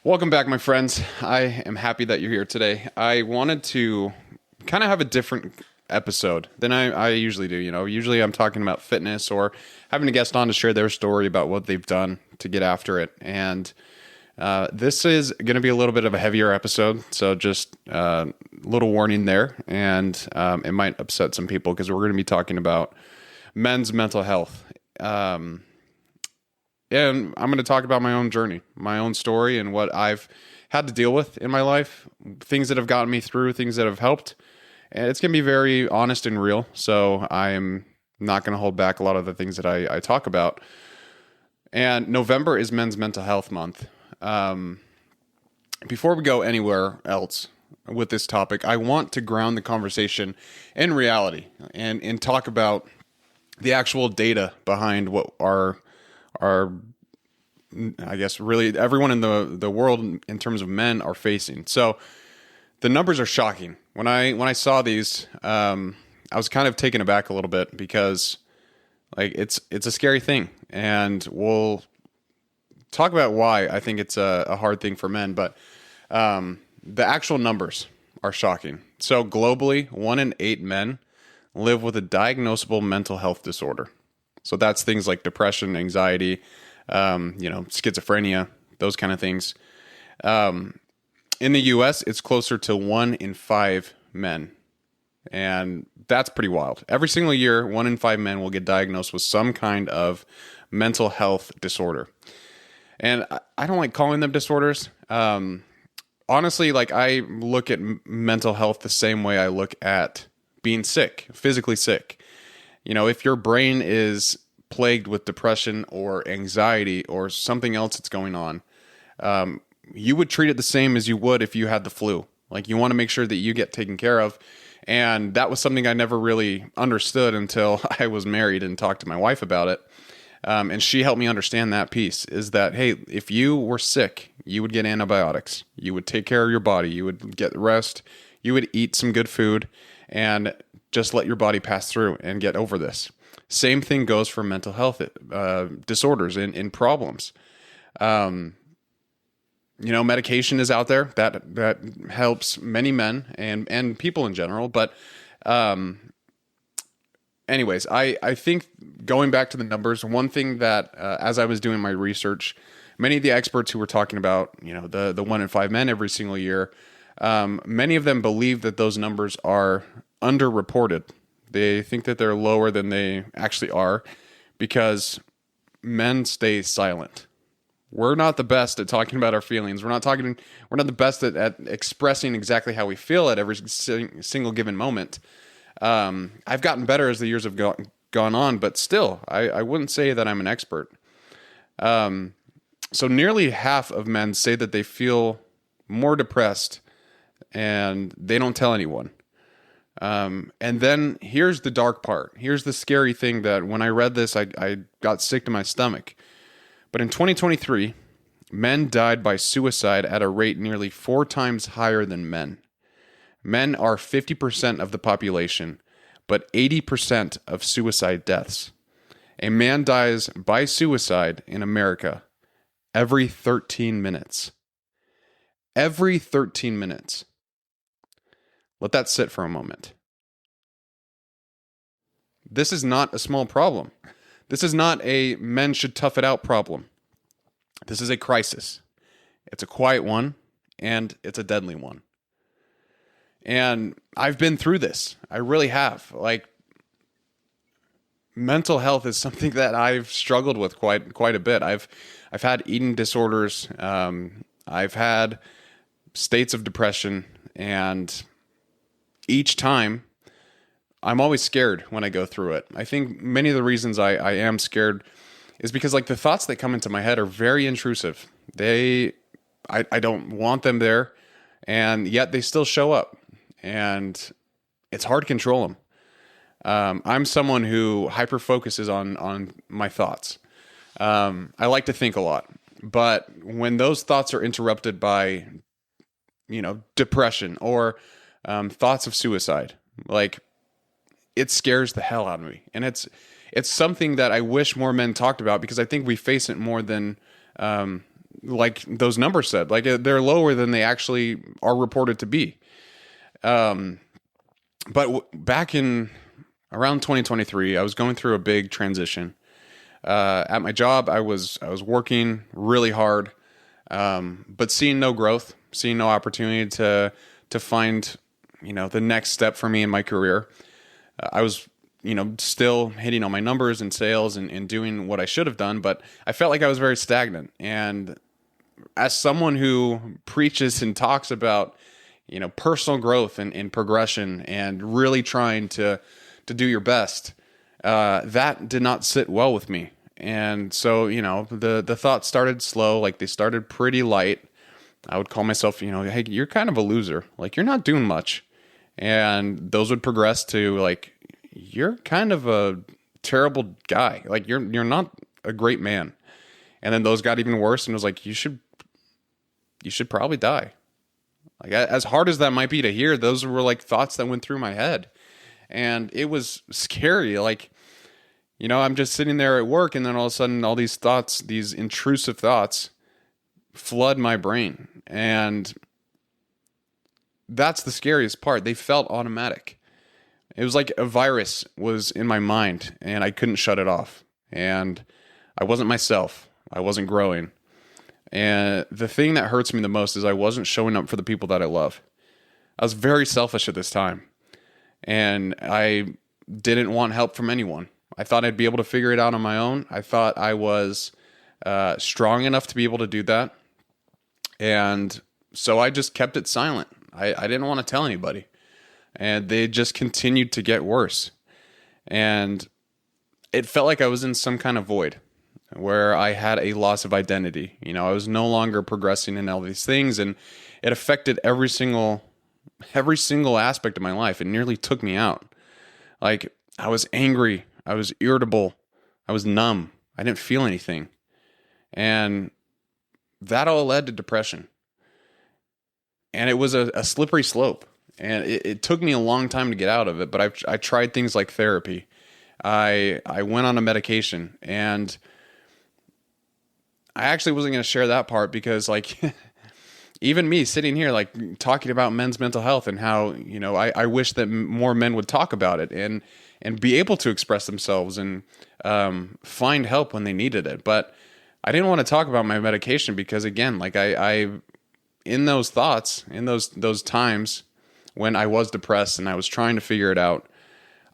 Welcome back, my friends. I am happy that you're here today. I wanted to kind of have a different episode than I usually do. Usually I'm talking about fitness or having a guest on to share their story about what they've done to get after it. And this is going to be a little bit of a heavier episode. So just a little warning there. And it might upset some people because we're going to be talking about men's mental health. And I'm going to talk about my own journey, my own story, and what I've had to deal with in my life, things that have gotten me through, things that have helped. And it's going to be very honest and real. So I'm not going to hold back a lot of the things that I talk about. And November is Men's Mental Health Month. Before we go anywhere else with this topic, I want to ground the conversation in reality and talk about the actual data behind what our I guess really everyone in the world in terms of men are facing. So the numbers are shocking. When I saw these, I was kind of taken aback a little bit because it's a scary thing, and we'll talk about why I think it's a hard thing for men. But the actual numbers are shocking. So globally, 1 in 8 men live with a diagnosable mental health disorder. So that's things like depression, anxiety, schizophrenia, those kind of things. In the US, it's closer to 1 in 5 men. And that's pretty wild. Every single year, 1 in 5 men will get diagnosed with some kind of mental health disorder. And I don't like calling them disorders. Honestly, I look at mental health the same way I look at being sick, physically sick. If your brain is plagued with depression or anxiety or something else that's going on, you would treat it the same as you would if you had the flu. You want to make sure that you get taken care of. And that was something I never really understood until I was married and talked to my wife about it. And she helped me understand that piece is that, hey, if you were sick, you would get antibiotics. You would take care of your body. You would get rest. You would eat some good food and just let your body pass through and get over this. Same thing goes for mental health disorders and problems. Medication is out there that helps many men and people in general. But anyways, I think going back to the numbers, one thing that as I was doing my research, many of the experts who were talking about, the 1 in 5 men every single year, many of them believe that those numbers are underreported. They think that they're lower than they actually are because men stay silent. We're not the best at talking about our feelings. We're not the best at expressing exactly how we feel at every single given moment. I've gotten better as the years have gone on, but still, I wouldn't say that I'm an expert. So nearly half of men say that they feel more depressed and they don't tell anyone. And then here's the dark part. Here's the scary thing that when I read this, I got sick to my stomach. But in 2023, men died by suicide at a rate nearly 4 times higher than men. Men are 50% of the population, but 80% of suicide deaths. A man dies by suicide in America every 13 minutes. Every 13 minutes. Let that sit for a moment. This is not a small problem. This is not a men should tough it out problem. This is a crisis. It's a quiet one, and it's a deadly one. And I've been through this. I really have. Mental health is something that I've struggled with quite a bit. I've had eating disorders. I've had states of depression, and each time I'm always scared when I go through it. I think many of the reasons I am scared is because the thoughts that come into my head are very intrusive. I don't want them there, and yet they still show up, and it's hard to control them. I'm someone who hyper focuses on my thoughts. I like to think a lot, but when those thoughts are interrupted by, depression or thoughts of suicide, it scares the hell out of me. And it's something that I wish more men talked about because I think we face it more than like those numbers said, like they're lower than they actually are reported to be. But back in around 2023, I was going through a big transition. At my job, I was working really hard, but seeing no growth, seeing no opportunity to find, the next step for me in my career. I was, still hitting on my numbers and sales and doing what I should have done, but I felt like I was very stagnant. And as someone who preaches and talks about, personal growth and progression and really trying to do your best, that did not sit well with me. And so, the thoughts started slow, like they started pretty light. I would call myself, hey, you're kind of a loser. Like, you're not doing much. And those would progress to like, you're kind of a terrible guy. Like, you're not a great man. And then those got even worse, and it was like, you should probably die. Like, as hard as that might be to hear, those were like thoughts that went through my head. And it was scary. Like, I'm just sitting there at work, and then all of a sudden all these thoughts, these intrusive thoughts, flood my brain. And that's the scariest part. They felt automatic. It was like a virus was in my mind, and I couldn't shut it off. And I wasn't myself. I wasn't growing. And the thing that hurts me the most is I wasn't showing up for the people that I love. I was very selfish at this time, and I didn't want help from anyone. I thought I'd be able to figure it out on my own. I thought I was strong enough to be able to do that. And so I just kept it silent. I didn't want to tell anybody. And they just continued to get worse. And it felt like I was in some kind of void where I had a loss of identity. I was no longer progressing in all these things, and it affected every single aspect of my life. It nearly took me out. Like, I was angry. I was irritable. I was numb. I didn't feel anything. And that all led to depression. And it was a slippery slope. And it took me a long time to get out of it, but I tried things like therapy. I went on a medication, and I actually wasn't going to share that part because, like, even me sitting here, like, talking about men's mental health and how, I wish that more men would talk about it and be able to express themselves and find help when they needed it. But I didn't want to talk about my medication because, again, like, I in those thoughts, in those times when I was depressed and I was trying to figure it out,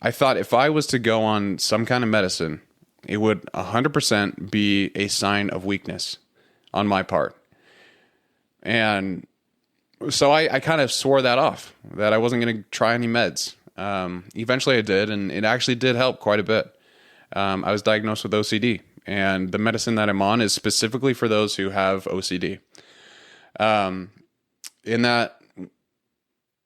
I thought if I was to go on some kind of medicine, it would 100% be a sign of weakness on my part. And so I kind of swore that off, that I wasn't going to try any meds. Eventually I did, and it actually did help quite a bit. I was diagnosed with OCD, and the medicine that I'm on is specifically for those who have OCD.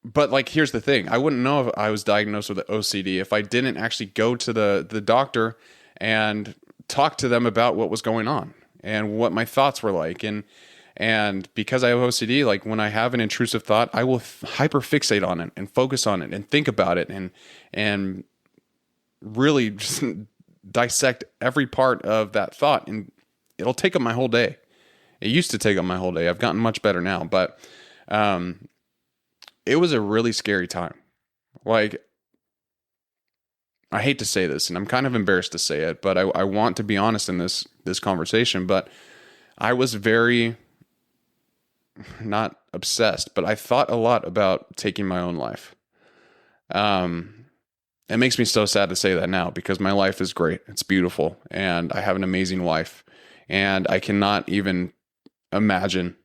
But like, here's the thing. I wouldn't know if I was diagnosed with OCD if I didn't actually go to the doctor and talk to them about what was going on and what my thoughts were like. And because I have OCD, like, when I have an intrusive thought, I will hyperfixate on it and focus on it and think about it and really just dissect every part of that thought. And it'll take up my whole day. It used to take up my whole day. I've gotten much better now, but it was a really scary time. Like, I hate to say this, and I'm kind of embarrassed to say it, but I want to be honest in this conversation, but I was very, not obsessed, but I thought a lot about taking my own life. It makes me so sad to say that now because my life is great. It's beautiful, and I have an amazing wife, and I cannot even imagine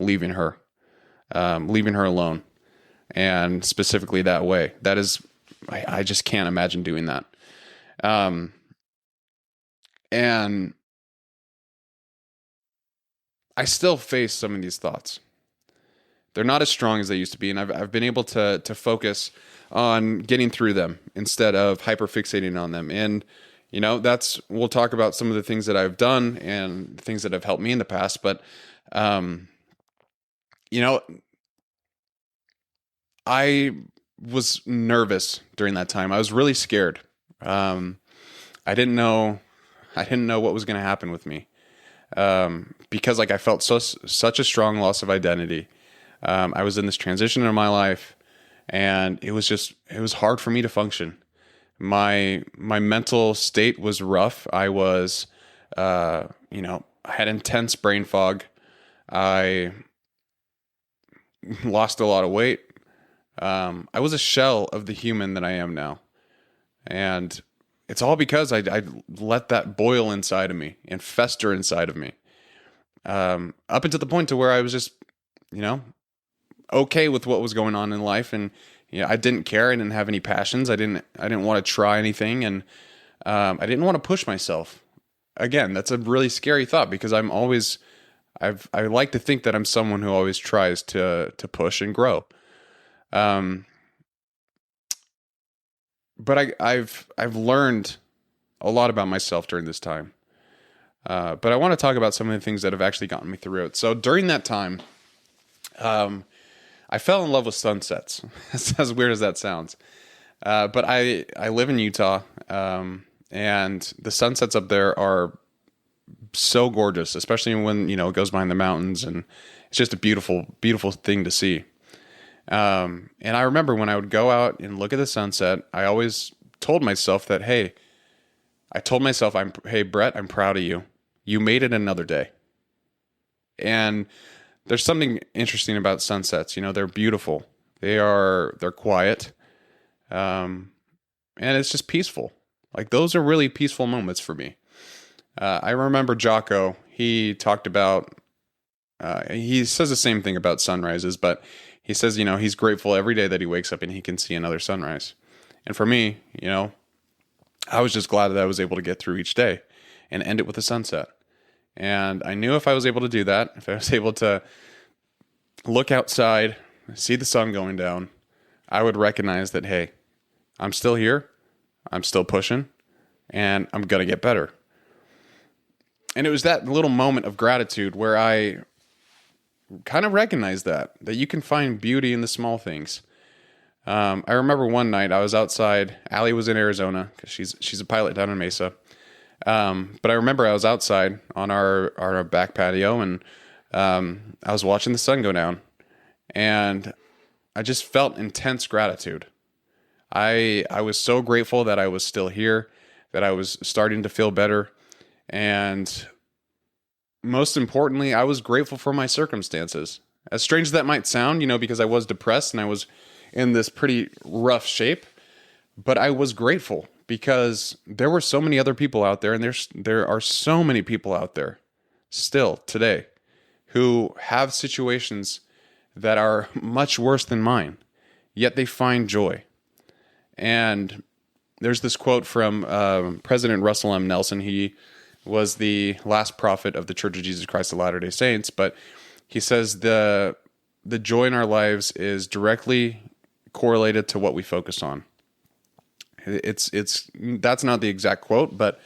leaving her alone. And specifically that way, that is, I just can't imagine doing that. And I still face some of these thoughts. They're not as strong as they used to be. And I've been able to focus on getting through them instead of hyperfixating on them. And, we'll talk about some of the things that I've done and things that have helped me in the past. But, I was nervous during that time. I was really scared. I didn't know what was going to happen with me. because like I felt such a strong loss of identity. I was in this transition in my life, and it was hard for me to function. My mental state was rough. I was, I had intense brain fog. I lost a lot of weight. I was a shell of the human that I am now. And it's all because I let that boil inside of me and fester inside of me. Up until the point to where I was just, okay with what was going on in life. And, I didn't care. I didn't have any passions. I didn't want to try anything. And, I didn't want to push myself. Again, that's a really scary thought because I like to think that I'm someone who always tries to push and grow. But I've learned a lot about myself during this time. But I want to talk about some of the things that have actually gotten me through it. So during that time, I fell in love with sunsets. As weird as that sounds. But I live in Utah, and the sunsets up there are so gorgeous, especially when, it goes behind the mountains, and it's just a beautiful, beautiful thing to see. And I remember when I would go out and look at the sunset, I always told myself that, hey, Brett, I'm proud of you. You made it another day. And there's something interesting about sunsets. They're beautiful. They're quiet. And it's just peaceful. Like those are really peaceful moments for me. I remember Jocko, he talked about, he says the same thing about sunrises, but he says, he's grateful every day that he wakes up and he can see another sunrise. And for me, I was just glad that I was able to get through each day and end it with a sunset. And I knew if I was able to do that, if I was able to look outside, see the sun going down, I would recognize that, hey, I'm still here, I'm still pushing, and I'm going to get better. And it was that little moment of gratitude where I kind of recognized that you can find beauty in the small things. I remember one night I was outside. Allie was in Arizona because she's a pilot down in Mesa. But I remember I was outside on our back patio, and I was watching the sun go down, and I just felt intense gratitude. I was so grateful that I was still here, that I was starting to feel better, and most importantly, I was grateful for my circumstances. As strange as that might sound, because I was depressed and I was in this pretty rough shape, but I was grateful because there were so many other people out there, and there are so many people out there still today who have situations that are much worse than mine, yet they find joy. And there's this quote from President Russell M. Nelson. He was the last prophet of the Church of Jesus Christ of Latter-day Saints, but he says the joy in our lives is directly correlated to what we focus on. It's that's not the exact quote, but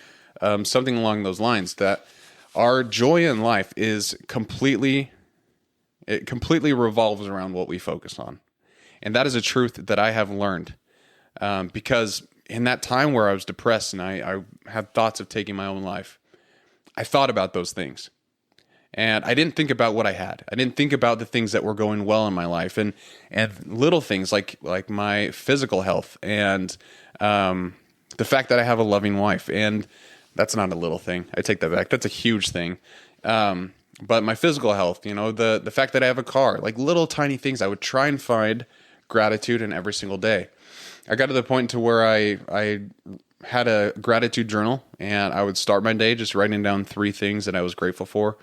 something along those lines, that our joy in life is completely revolves around what we focus on. And that is a truth that I have learned, because in that time where I was depressed and I had thoughts of taking my own life, I thought about those things. And I didn't think about what I had. I didn't think about the things that were going well in my life, and little things like my physical health, and the fact that I have a loving wife. And that's not a little thing. I take that back. That's a huge thing. But my physical health, the fact that I have a car, like little tiny things, I would try and find gratitude in every single day. I got to the point to where I had a gratitude journal, and I would start my day just writing down 3 things that I was grateful for.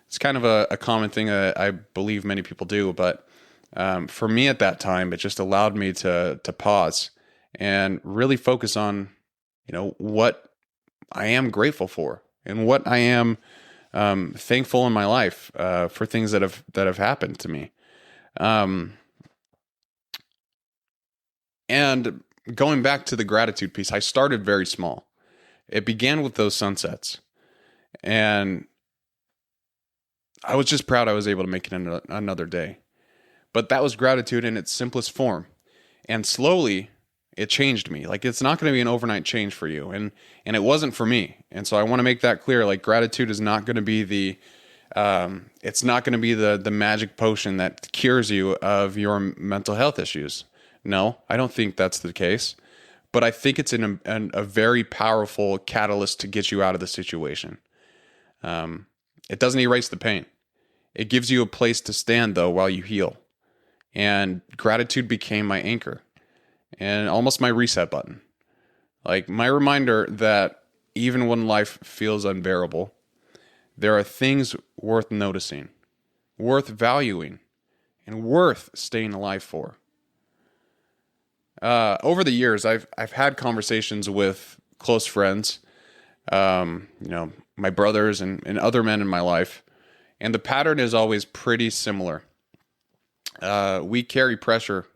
It's kind of a common thing that I believe many people do, but for me at that time, it just allowed me to pause and really focus on, what I am grateful for and what I am thankful in my life for things that have happened to me. And going back to the gratitude piece, I started very small. It began with those sunsets, and I was just proud I was able to make it another day. But that was gratitude in its simplest form. And slowly, It changed me. Like, it's not going to be an overnight change for you. And it wasn't for me. And so I want to make that clear. Like, gratitude is not going to be it's not going to be the magic potion that cures you of your mental health issues. No, I don't think that's the case. But I think it's a very powerful catalyst to get you out of the situation. It doesn't erase the pain. It gives you a place to stand, though, while you heal. And gratitude became my anchor and almost my reset button. Like, my reminder that even when life feels unbearable, there are things worth noticing, worth valuing, and worth staying alive for. Over the years, I've had conversations with close friends, my brothers and other men in my life, and the pattern is always pretty similar. We carry pressure.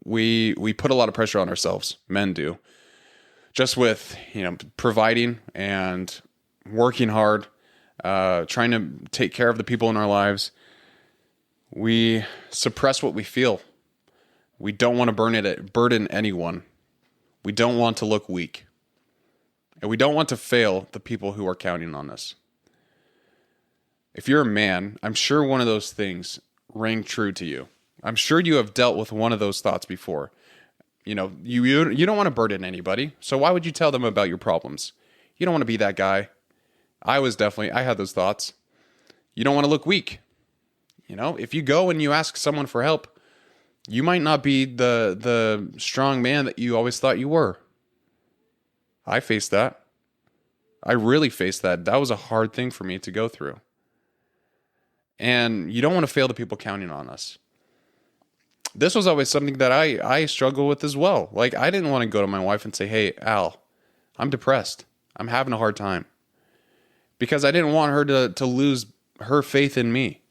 We put a lot of pressure on ourselves. Men do, just with providing and working hard, trying to take care of the people in our lives. We suppress what we feel. We don't want to burden anyone. We don't want to look weak. And we don't want to fail the people who are counting on us. If you're a man, I'm sure one of those things rang true to you. I'm sure you have dealt with one of those thoughts before. You don't want to burden anybody, so why would you tell them about your problems? You don't want to be that guy. I had those thoughts. You don't want to look weak. If you go and you ask someone for help, you might not be the strong man that you always thought you were. I faced that. I really faced that. That was a hard thing for me to go through. And you don't want to fail the people counting on us. This was always something that I struggled with as well. Like, I didn't want to go to my wife and say, hey, Al, I'm depressed. I'm having a hard time. Because I didn't want her to lose her faith in me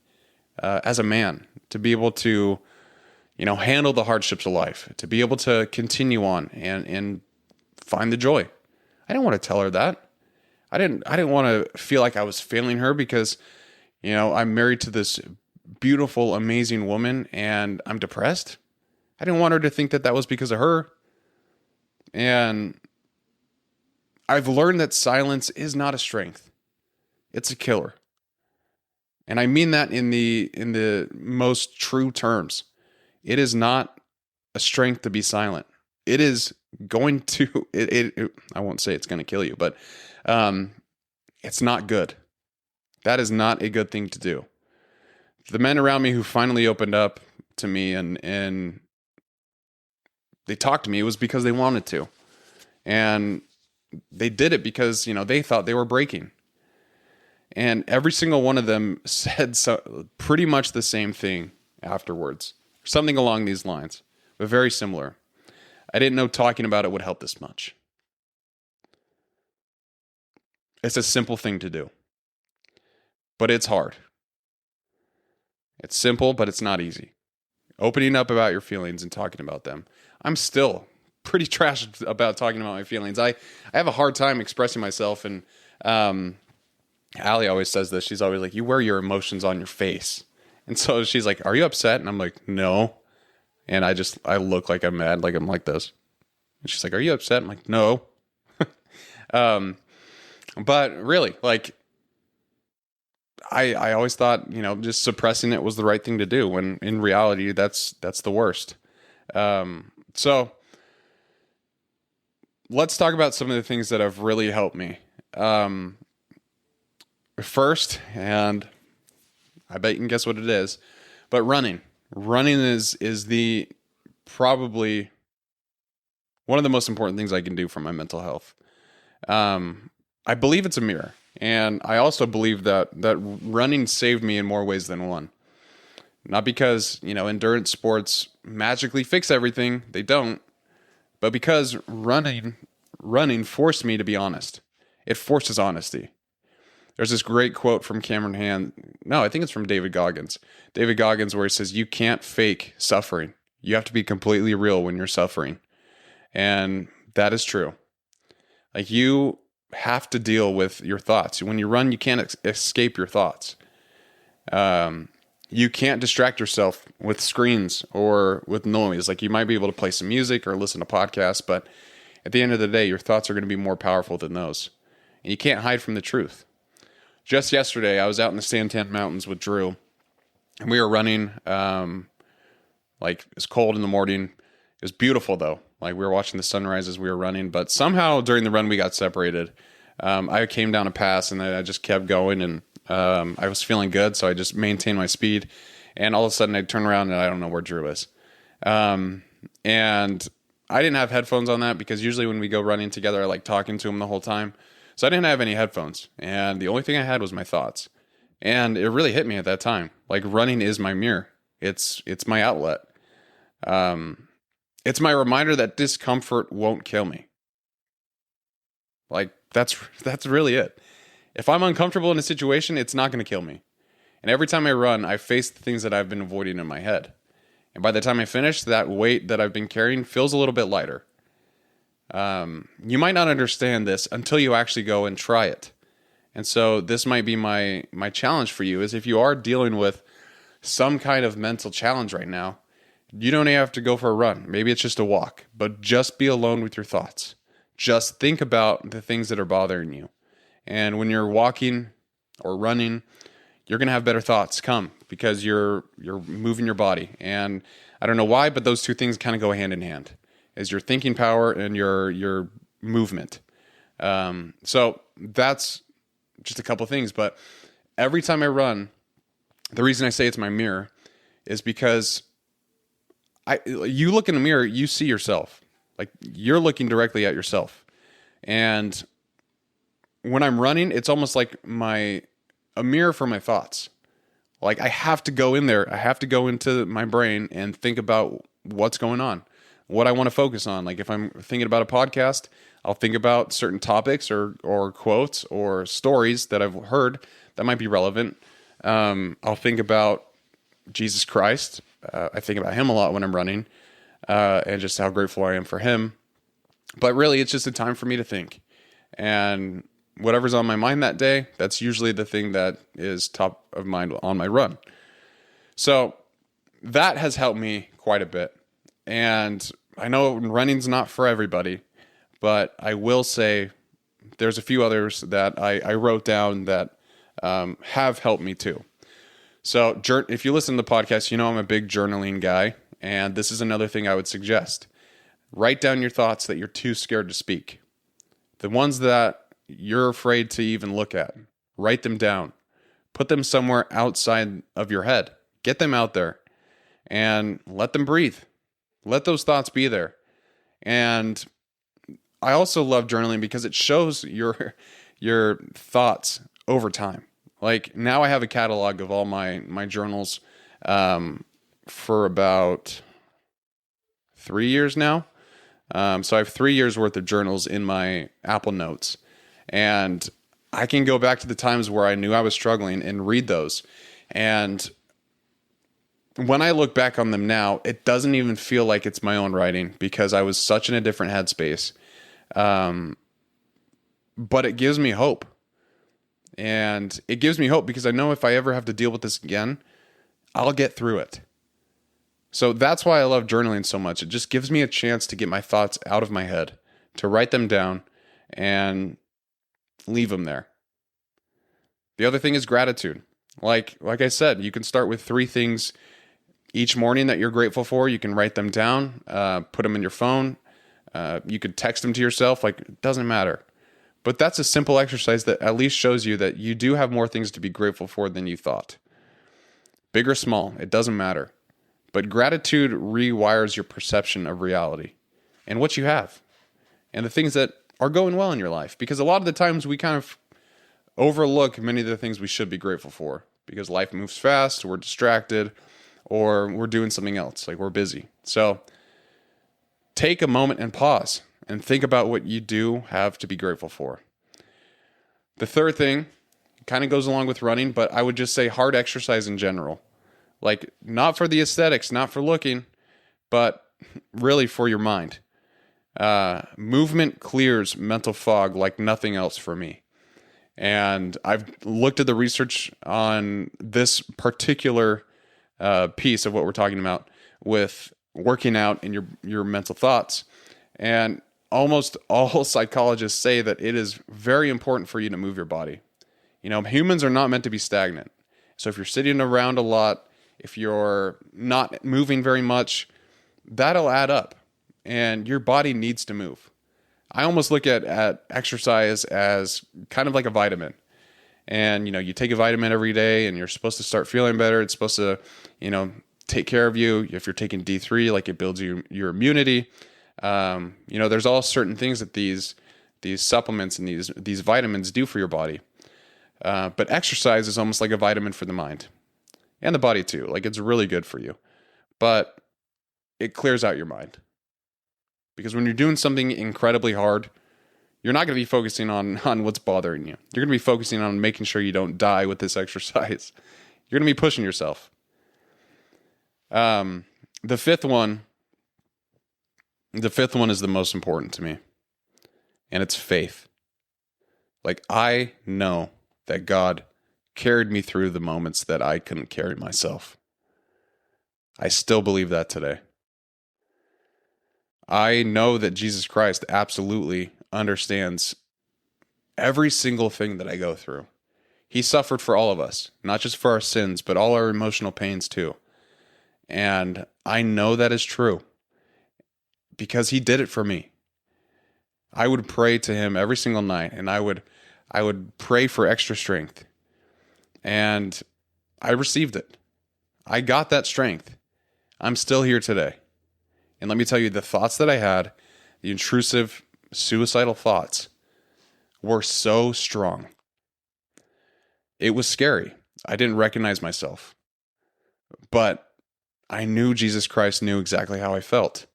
as a man, to be able to, handle the hardships of life, to be able to continue on and find the joy. I didn't want to tell her that. I didn't want to feel like I was failing her because, I'm married to this beautiful, amazing woman and I'm depressed. I didn't want her to think that was because of her. And I've learned that silence is not a strength. It's a killer. And I mean that in the most true terms. It is not a strength to be silent. It is going to, I won't say it's going to kill you, but it's not good. That is not a good thing to do. The men around me who finally opened up to me and they talked to me, it was because they wanted to. And they did it because, they thought they were breaking. And every single one of them said pretty much the same thing afterwards. Something along these lines, but very similar. I didn't know talking about it would help this much. It's a simple thing to do, but it's hard. It's simple, but it's not easy. Opening up about your feelings and talking about them. I'm still pretty trash about talking about my feelings. I have a hard time expressing myself, and Allie always says this. She's always like, you wear your emotions on your face. And so she's like, are you upset? And I'm like, no. And I look like I'm mad, like I'm like this. And she's like, are you upset? I'm like, no. But really, like, I always thought, just suppressing it was the right thing to do, when in reality, that's the worst. So let's talk about some of the things that have really helped me. First, and I bet you can guess what it is, but running is the probably one of the most important things I can do for my mental health. I believe it's a mirror. And I also believe that running saved me in more ways than one. Not because, endurance sports magically fix everything. They don't. But because running forced me to be honest. It forces honesty. There's this great quote from Cameron Hand. No, I think it's from David Goggins. David Goggins, where he says, you can't fake suffering. You have to be completely real when you're suffering. And that is true. Like, you have to deal with your thoughts. When you run, you can't escape your thoughts. you can't distract yourself with screens or with noise. Like, you might be able to play some music or listen to podcasts, but at the end of the day, your thoughts are going to be more powerful than those. And you can't hide from the truth. Just yesterday, I was out in the Santan Mountains with Drew, and we were running. Like, it's cold in the morning. It was beautiful, though. Like, we were watching the sunrise as we were running, but somehow during the run, we got separated. I came down a pass, and I just kept going, and I was feeling good, so I just maintained my speed. And all of a sudden, I turn around, and I don't know where Drew is. And I didn't have headphones on that, because usually when we go running together, I like talking to him the whole time. So I didn't have any headphones, and the only thing I had was my thoughts. And it really hit me at that time. Like, running is my mirror. It's my outlet. It's my reminder that discomfort won't kill me. Like, that's really it. If I'm uncomfortable in a situation, it's not going to kill me. And every time I run, I face the things that I've been avoiding in my head. And by the time I finish, that weight that I've been carrying feels a little bit lighter. You might not understand this until you actually go and try it. And so this might be my challenge for you, is if you are dealing with some kind of mental challenge right now, you don't even have to go for a run. Maybe it's just a walk, but just be alone with your thoughts. Just think about the things that are bothering you. And when you're walking or running, you're going to have better thoughts come, because you're moving your body. And I don't know why, but those two things kind of go hand in hand, is your thinking power and your movement. So that's just a couple things. But every time I run, the reason I say it's my mirror is because you look in the mirror, you see yourself. Like, you're looking directly at yourself. And when I'm running, it's almost like a mirror for my thoughts. Like, I have to go in there. I have to go into my brain and think about what's going on, what I want to focus on. Like, if I'm thinking about a podcast, I'll think about certain topics or quotes or stories that I've heard that might be relevant. I'll think about Jesus Christ. I think about him a lot when I'm running, and just how grateful I am for him. But really, it's just a time for me to think. And whatever's on my mind that day, that's usually the thing that is top of mind on my run. So that has helped me quite a bit. And I know running's not for everybody, but I will say there's a few others that I wrote down that have helped me too. So if you listen to the podcast, you know I'm a big journaling guy, and this is another thing I would suggest. Write down your thoughts that you're too scared to speak. The ones that you're afraid to even look at, write them down. Put them somewhere outside of your head. Get them out there and let them breathe. Let those thoughts be there. And I also love journaling because it shows your thoughts over time. Like, now I have a catalog of all my journals for about 3 years now. So I have 3 years worth of journals in my Apple Notes. And I can go back to the times where I knew I was struggling and read those. And when I look back on them now, it doesn't even feel like it's my own writing, because I was such in a different headspace. But it gives me hope. And it gives me hope because I know if I ever have to deal with this again, I'll get through it. So that's why I love journaling so much. It just gives me a chance to get my thoughts out of my head, to write them down and leave them there. The other thing is gratitude. Like I said, you can start with 3 things each morning that you're grateful for. You can write them down, put them in your phone. You could text them to yourself. Like, it doesn't matter. But that's a simple exercise that at least shows you that you do have more things to be grateful for than you thought. Big or small, it doesn't matter. But gratitude rewires your perception of reality and what you have and the things that are going well in your life. Because a lot of the times we kind of overlook many of the things we should be grateful for because life moves fast, we're distracted, or we're doing something else, like we're busy. So take a moment and pause and think about what you do have to be grateful for. The third thing kind of goes along with running, but I would just say hard exercise in general. Like, not for the aesthetics, not for looking, but really for your mind. Movement clears mental fog like nothing else for me. And I've looked at the research on this particular piece of what we're talking about with working out and your mental thoughts. And almost all psychologists say that it is very important for you to move your body. Humans are not meant to be stagnant. So if you're sitting around a lot, if you're not moving very much, that'll add up, and your body needs to move. I almost look at exercise as kind of like a vitamin. And, you take a vitamin every day and you're supposed to start feeling better. It's supposed to, take care of you. If you're taking D3, like it builds your immunity. There's all certain things that these supplements and these vitamins do for your body. But exercise is almost like a vitamin for the mind and the body too. Like it's really good for you, but it clears out your mind. Because when you're doing something incredibly hard, you're not going to be focusing on what's bothering you. You're going to be focusing on making sure you don't die with this exercise. You're going to be pushing yourself. The fifth one is the most important to me, and it's faith. Like, I know that God carried me through the moments that I couldn't carry myself. I still believe that today. I know that Jesus Christ absolutely understands every single thing that I go through. He suffered for all of us, not just for our sins, but all our emotional pains too. And I know that is true because he did it for me. I would pray to him every single night, and I would pray for extra strength. And I received it. I got that strength. I'm still here today. And let me tell you, the thoughts that I had, the intrusive, suicidal thoughts, were so strong. It was scary. I didn't recognize myself. But I knew Jesus Christ knew exactly how I felt.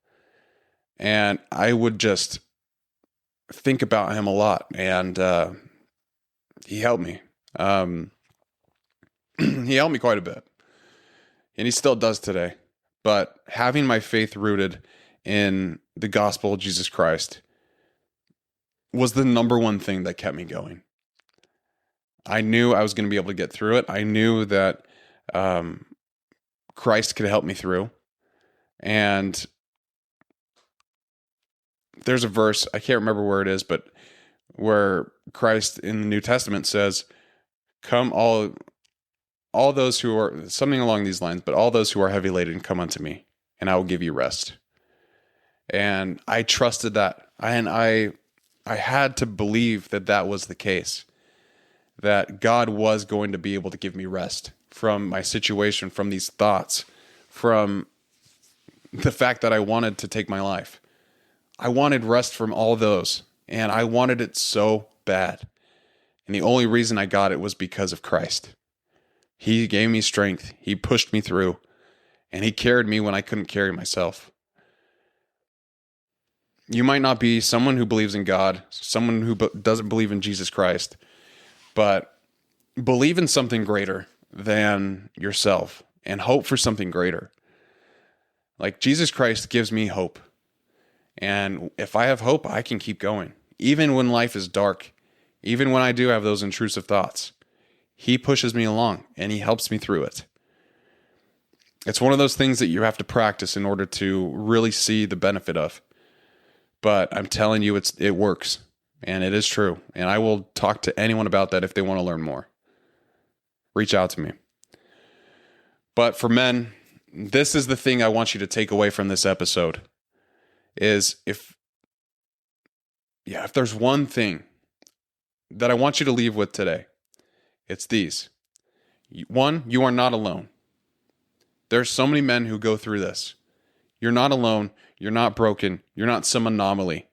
And I would just think about him a lot. And he helped me. He helped me quite a bit. And he still does today. But having my faith rooted in the gospel of Jesus Christ was the number one thing that kept me going. I knew I was going to be able to get through it. I knew that Christ could help me through. And there's a verse, I can't remember where it is, but where Christ in the New Testament says, "Come all those who are," something along these lines, but "all those who are heavy laden, come unto me, and I will give you rest." And I trusted that. And I had to believe that that was the case, that God was going to be able to give me rest from my situation, from these thoughts, from the fact that I wanted to take my life. I wanted rest from all those, and I wanted it so bad. And the only reason I got it was because of Christ. He gave me strength. He pushed me through, and he carried me when I couldn't carry myself. You might not be someone who believes in God, someone who doesn't believe in Jesus Christ, but believe in something greater than yourself and hope for something greater. Like, Jesus Christ gives me hope. And if I have hope, I can keep going. Even when life is dark, even when I do have those intrusive thoughts, he pushes me along and he helps me through it. It's one of those things that you have to practice in order to really see the benefit of. But I'm telling you, it works, and it is true. And I will talk to anyone about that if they want to learn more. Reach out to me. But for men, this is the thing I want you to take away from this episode. Is if there's one thing that I want you to leave with today, it's these. One, you are not alone. There's so many men who go through this. You're not alone. You're not broken. You're not some anomaly.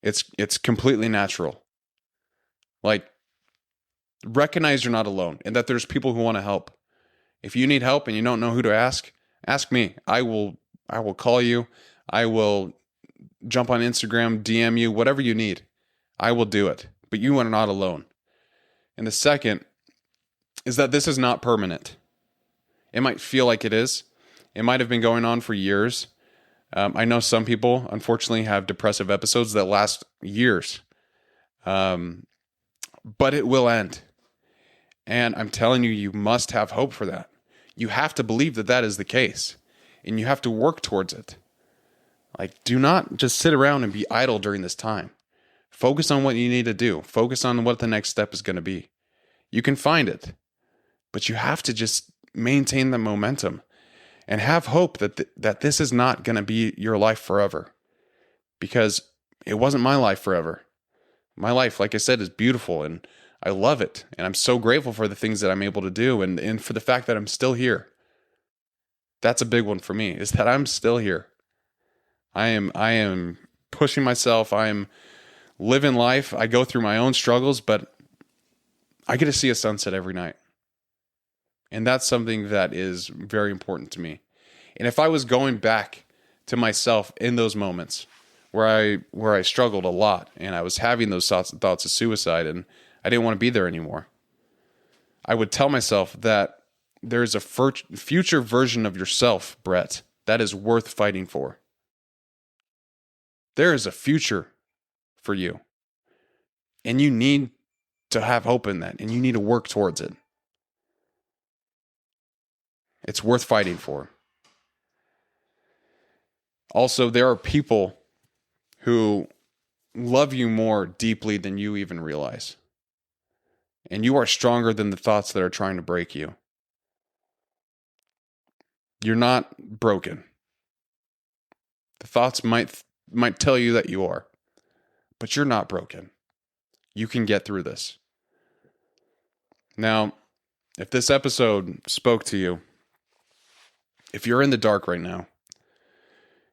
It's completely natural. Like, recognize you're not alone and that there's people who want to help. If you need help and you don't know who to ask me. I will call you. I will jump on Instagram, DM you, whatever you need. I will do it. But you are not alone. And the second is that this is not permanent. It might feel like it is. It might have been going on for years. I know some people, unfortunately, have depressive episodes that last years. But it will end. And I'm telling you, you must have hope for that. You have to believe that that is the case, and you have to work towards it. Like, do not just sit around and be idle during this time. Focus on what you need to do. Focus on what the next step is going to be. You can find it, but you have to just maintain the momentum and have hope that this is not going to be your life forever, because it wasn't my life forever. My life, like I said, is beautiful and I love it. And I'm so grateful for the things that I'm able to do and for the fact that I'm still here. That's a big one for me, is that I'm still here. I am pushing myself. I am living life. I go through my own struggles, but I get to see a sunset every night. And that's something that is very important to me. And if I was going back to myself in those moments where I struggled a lot and I was having those thoughts of suicide and I didn't want to be there anymore, I would tell myself that there's a future version of yourself, Brett, that is worth fighting for. There is a future for you. And you need to have hope in that, and you need to work towards it. It's worth fighting for. Also, there are people who love you more deeply than you even realize. And you are stronger than the thoughts that are trying to break you. You're not broken. The thoughts might tell you that you are, but you're not broken. You can get through this. Now, if this episode spoke to you, if you're in the dark right now,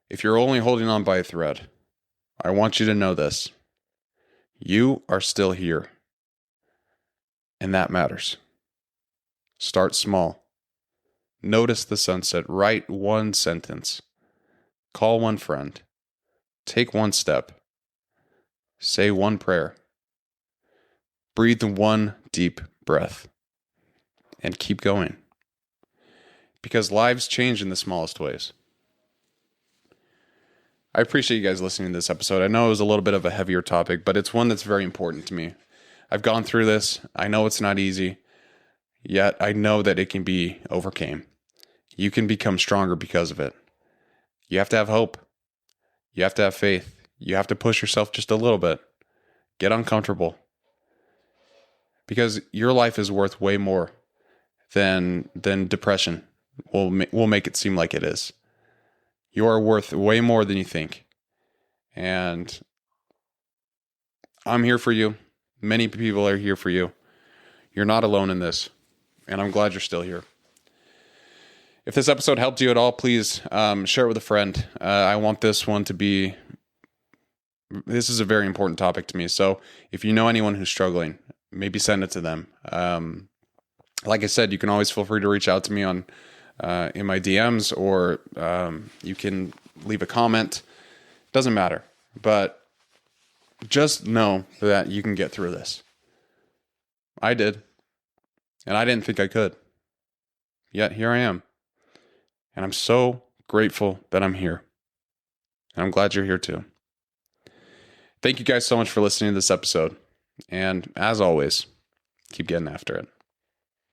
if you're only holding on by a thread, I want you to know this. You are still here. And that matters. Start small. Notice the sunset. Write one sentence. Call one friend. Take one step. Say one prayer. Breathe one deep breath. And keep going. Because lives change in the smallest ways. I appreciate you guys listening to this episode. I know it was a little bit of a heavier topic, but it's one that's very important to me. I've gone through this. I know it's not easy, yet I know that it can be overcame. You can become stronger because of it. You have to have hope. You have to have faith. You have to push yourself just a little bit. Get uncomfortable. Because your life is worth way more than depression will make it seem like it is. You are worth way more than you think. And I'm here for you. Many people are here for you. You're not alone in this. And I'm glad you're still here. If this episode helped you at all, please share it with a friend. I want this one to be... This is a very important topic to me. So if you know anyone who's struggling, maybe send it to them. Like I said, you can always feel free to reach out to me on in my DMs, or you can leave a comment. Doesn't matter. But just know that you can get through this. I did. And I didn't think I could. Yet here I am. And I'm so grateful that I'm here. And I'm glad you're here too. Thank you guys so much for listening to this episode. And as always, keep getting after it.